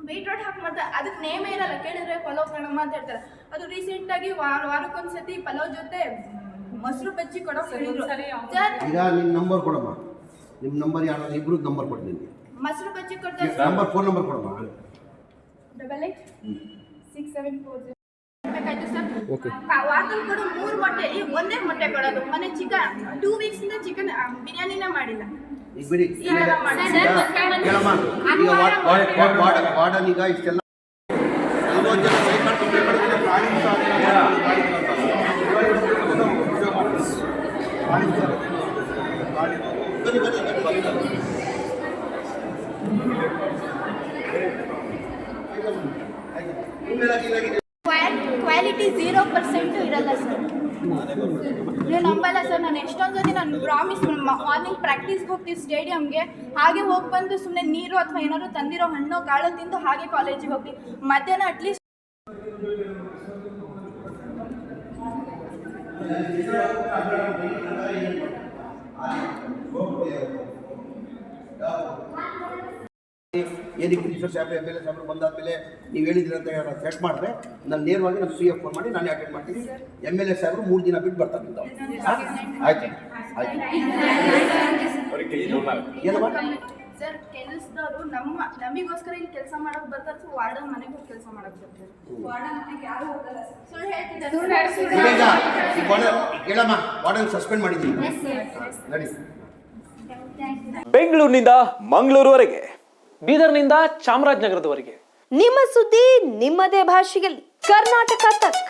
Beetroot ಹಾಕಿ ಮಾಡ್ತಾರೆ, ಅದಕ್ಕೆ name ಇರಲ್ಲ. ಕೇಳಿದ್ರೆ ಪಲಾವ್ ಕಣಮ್ಮ ಅಂತ ಹೇಳ್ತಾರೆ. ಅದು ರೀಸೆಂಟಾಗಿ ವಾರಕ್ಕೊಂದ್ಸತಿ ಪಲಾವ್ ಜೊತೆ ಮೊಸರು ಬಜ್ಜಿ ಕೊಡೋ ಹೇಳಿದ್ರು. ಈಗ ನಿಮ್ಮ ನಂಬರ್ ಕೊಡಮ್ಮ, ನಿಮ್ಮ ನಂಬರ್ ಯಾರು ಇಬ್ರದ್ದು ನಂಬರ್ ಕೊಡಿ ನಿಮಗೆ. ಮೊಸರು ಬಜ್ಜಿ ಕೊಡ್ತಾರೆ. ನಂಬರ್ ಫೋನ್ ನಂಬರ್ ಕೊಡಮ್ಮ. 886740 ಬೇಕಾಯ್ತು ಸರ್. ವಾರದಲ್ಲಿ ಕೊಡು 3 ಮೊಟ್ಟೆ, ಈಗ ಒಂದೇ ಮೊಟ್ಟೆ ಕೊಡೋದು. ಮನೆ ಚಿಕನ್ 2 ವೀಕ್ಸಿಂದ ಚಿಕನ್ ಬಿರಿಯಾನಿನೇ ಮಾಡಿಲ್ಲ. ಈಗ ಬಿಡಿ ಕೇಳಮ್ಮ, ಈಗ ವಾರ್ಡನ್ ಈಗ ಇಷ್ಟೆಲ್ಲ ಕ್ವಾಲಿಟಿ 0% ಇರಲ್ಲ ಸರ್. ನೀವು ನಂಬಲ್ಲ ಸರ್. ನಾನು ಎಷ್ಟೊಂದು ಸತಿ ನಾನು ಪ್ರಾಮಿಸ್ ಮಾರ್ನಿಂಗ್ ಪ್ರಾಕ್ಟೀಸ್ಗೆ ಹೋಗ್ತೀವಿ ಸ್ಟೇಡಿಯಮ್ಗೆ, ಹಾಗೆ ಹೋಗಿ ಬಂದು ಸುಮ್ಮನೆ ನೀರು ಅಥವಾ ಏನಾದ್ರು ತಂದಿರೋ ಹಣ್ಣು ಕಾಳು ತಿಂದು ಹಾಗೆ ಕಾಲೇಜಿಗೆ ಹೋಗ್ತೀವಿ. ಮಧ್ಯಾಹ್ನ ಅಟ್ಲೀಸ್ಟ್ ಏನಕ್ಕೆ ಪ್ರಿನ್ಸಿಪಲ್ ಸಾಹೇಬ್ರೆ ಎಮ್ ಎಲ್ ಎ ಸಾಹೇಬ್ರು ಬಂದಾದ್ಮೇಲೆ ನೀವು ಹೇಳಿದ್ರಿ ಅಂತ ಸೆಟ್ ಮಾಡಿದ್ರೆ ನಾನು ನೇರವಾಗಿ ನಮ್ಮ ಸಿ ಎಫ್ ಫೋನ್ ಮಾಡಿ ನಾನೇ ಅಟೆಂಡ್ ಮಾಡ್ತೀನಿ. ಎಮ್ ಎಲ್ ಎ ಸಾಹೇಬ್ರು 3 ದಿನ ಬಿಟ್ಟು ಬರ್ತಾರೆ. ಆಯ್ತು ಆಯ್ತು ಏನಮ್ಮ ಸರ್, ಕೆಲಸದವರು ನಮಗೋಸ್ಕರ ಇಲ್ಲಿ ಕೆಲಸ ಮಾಡೋಕೆ ಬರ್ತಾರೆ. ಸೊ ವಾರ್ಡನ್ ಮನೆಗೆ ಹೋಗಿ ಕೆಲಸ ಮಾಡೋಕೆ ಬರ್ತಾರೆ. ವಾರ್ಡನ್ ಮನೆಗೆ ಯಾರು ಹೋಗಲ್ಲ. ಸುಳ್ಳು ಹೇಳ್ತಿದ್ದಾರೆ. ಕೇಳಮ್ಮ, ವಾರ್ಡನ್ ಸಸ್ಪೆಂಡ್ ಮಾಡಿದ್ದೀನಿ ನಡಿ. ಬೆಂಗಳೂರಿನಿಂದ ಮಂಗಳೂರುವರೆಗೆ, ಬೀದರ್ನಿಂದ ಚಾಮರಾಜನಗರದವರೆಗೆ ನಿಮ್ಮ ಸುದ್ದಿ ನಿಮ್ಮದೇ ಭಾಷೆಯಲ್ಲಿ. ಕರ್ನಾಟಕ ತಕ್.